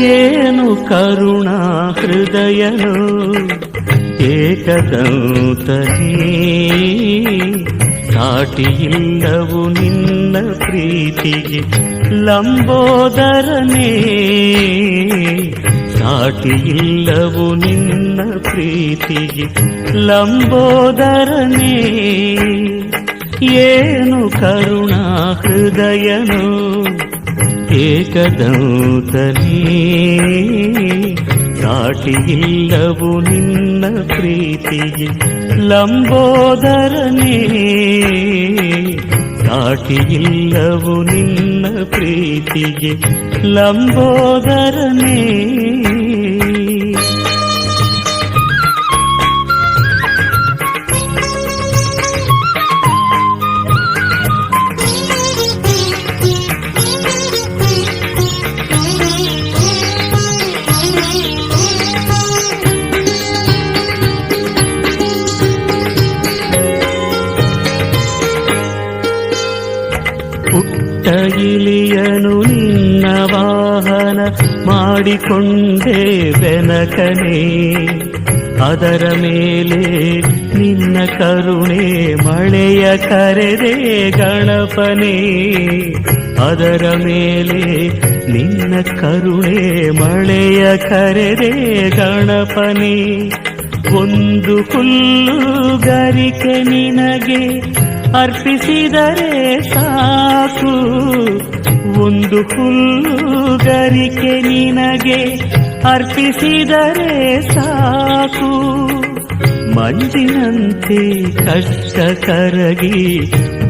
ಏನು ಕರುಣಾ ಹೃದಯನು ಏಕದಂತನೇ, ಸಾಟಿಯಿಲ್ಲವು ನಿನ್ನ ಪ್ರೀತಿಗೆ ಲಂಬೋದರನೇ, ಸಾಟಿಯಿಲ್ಲವು ನಿನ್ನ ಪ್ರೀತಿಗೆ ಲಂಬೋದರನೇ. ಏನು ಕರುಣಾ ಹೃದಯನು ಏಕದಂತನೇ, ಸಾಟಿಯಿಲ್ಲವು ನಿನ್ನ ಪ್ರೀತಿಗೆ ಲಂಬೋದರನೇ, ಸಾಟಿಯಿಲ್ಲವು ನಿನ್ನ ಪ್ರೀತಿಗೆ ಲಂಬೋದರನೇ. ಪುಟ್ಟ ಇಲಿಯನು ನಿನ್ನ ವಾಹನ ಮಾಡಿಕೊಂಡೆ ಬೆನಕನೆ, ಅದರ ಮೇಲೆ ನಿನ್ನ ಕರುಣೆ ಮಳೆಯ ಕರೆದೆ ಗಣಪನೆ, ಅದರ ಮೇಲೆ ನಿನ್ನ ಕರುಣೆ ಮಳೆಯ ಕರೆದೆ ಗಣಪನೆ. ಒಂದು ಹುಲ್ಲು ಗರಿಕೆ ನಿನಗೆ ಅರ್ಪಿಸಿದರೆ ಸಾಕು, ಒಂದು ಹುಲ್ಲುಗರಿಕೆ ನಿನಗೆ ಅರ್ಪಿಸಿದರೆ ಸಾಕು. ಮಂಜಿನಂತೆ ಕಷ್ಟ ಕರಗಿ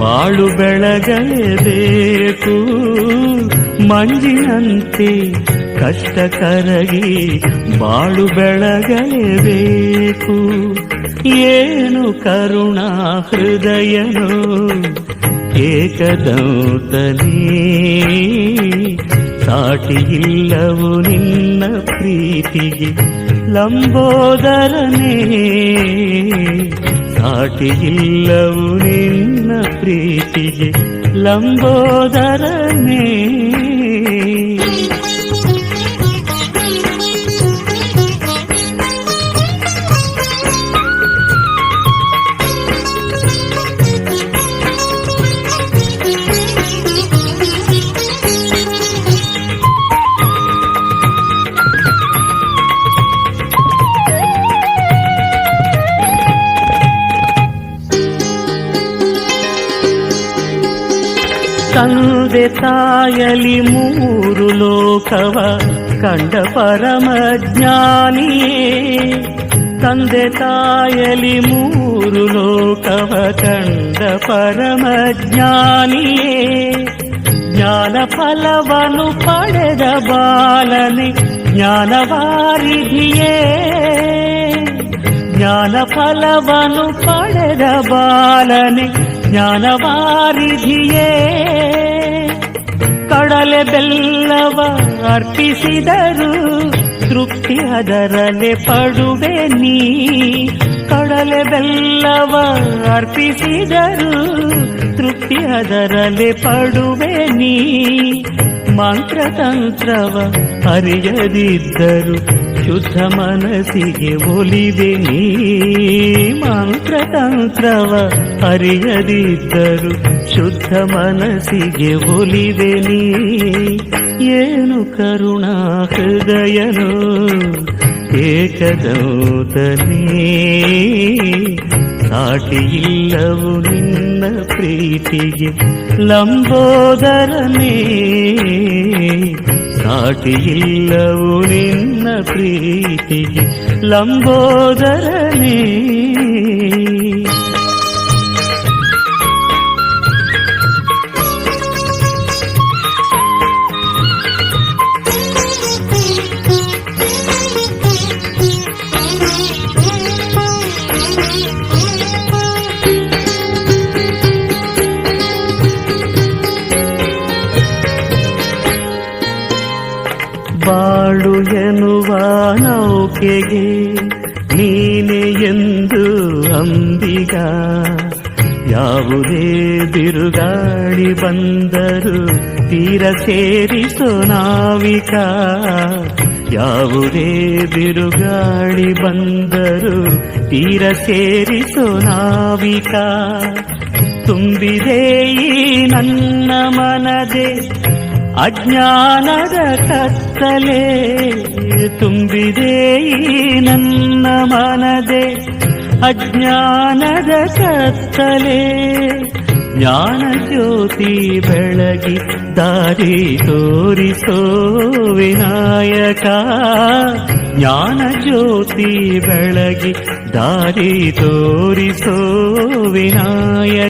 ಬಾಳು ಬೆಳಗಲೇಬೇಕು, ಮಂಜಿನಂತೆ ಕಷ್ಟ ಕರಗಿ ಬಾಳು ಬೆಳಗಲೇಬೇಕು. ಏನು ಕರುಣಾ ಹೃದಯನು ಏಕದಂತನೇ, ಸಾಟಿಯಿಲ್ಲವು ನಿನ್ನ ಪ್ರೀತಿಗೆ ಲಂಬೋದರನೇ, ಸಾಟಿಯಿಲ್ಲವು ನಿನ್ನ ಪ್ರೀತಿಗೆ ಲಂಬೋದರನೇ. ತಂದೆ ತಾಯಲಿ ಮೂರು ಲೋಕವ ಕಂಡ ಪರಮಜ್ಞಾನಿಯೇ, ತಂದೆ ತಾಯಲಿ ಮೂರು ಲೋಕವ ಕಂಡ ಪರಮಜ್ಞಾನಿಯೇ, ಜ್ಞಾನ ಫಲವನ್ನು ಪಡೆದ ಬಾಲನೆ ಜ್ಞಾನವಾರಿಧಿಯೇ, ಜ್ಞಾನ ಫಲವನ್ನು ಪಡೆದ ಬಾಲನೆ ಜ್ಞಾನವಾರಿಧಿಯೇ. ಕಡಲೆ ಬೆಲ್ಲವ ಅರ್ಪಿಸಿದರು ತೃಪ್ತಿ ಅದರಲೆ ಪಡುವೆ ನೀ, ಕಡಲೆ ಬೆಲ್ಲವ ಅರ್ಪಿಸಿದರು ತೃಪ್ತಿ ಅದರಲೆ ಪಡುವೆ ನೀ. ಮಂತ್ರತಂತ್ರವ ಅರಿಯದಿದ್ದರು ಶುದ್ಧ ಮನಸ್ಸಿಗೆ ಒಲಿವೆ ನೀ, ಮಂತ್ರತಂತ್ರವ ಅರಿಯದಿದ್ದರು ಶುದ್ಧ ಮನಸ್ಸಿಗೆ ಒಲಿವೆ ನೀ. ಏನು ಕರುಣಾ ಹೃದಯನು ಏಕದಂತನೇ, ಸಾಟಿಯಿಲ್ಲವು ನಿನ್ನ ಪ್ರೀತಿಗೆ ಲಂಬೋದರನೇ, ಸಾಟಿಯಿಲ್ಲವು ನಿನ್ನ ಪ್ರೀತಿಗೆ ಲಂಬೋದರನೇ. ಬಾಳು ಎನ್ನುವ ನೌಕೆಗೆ ನೀನೆ ಎಂದು ಅಂಬಿಗ, ಯಾವುದೇ ಬಿರುಗಾಳಿ ಬಂದರು ತೀರ ಸೇರಿಸೋ ನಾವಿಕ. ಯಾವುದೇ ಬಿರುಗಾಳಿ ಬಂದರು ತೀರ ಸೇರಿಸೋ ನಾವಿಕ. ತುಂಬಿದೆ ಈ ನನ್ನ ಮನದೆ ಅಜ್ಞಾನದ ಕತ್ತಲೆ, ತುಂಬಿದೆ ಈ ನನ್ನ ಮನದೆ ಅಜ್ಞಾನದ ಕತ್ತಲೆ. ಜ್ಞಾನ ಜ್ಯೋತಿ ಬೆಳಗಿ ದಾರಿ ತೋರಿಸೋ ವಿನಾಯಕ. ಜ್ಞಾನ ಜ್ಯೋತಿ ಬೆಳಗಿ ದಾರಿ ತೋರಿಸೋ ವಿನಾಯಕ.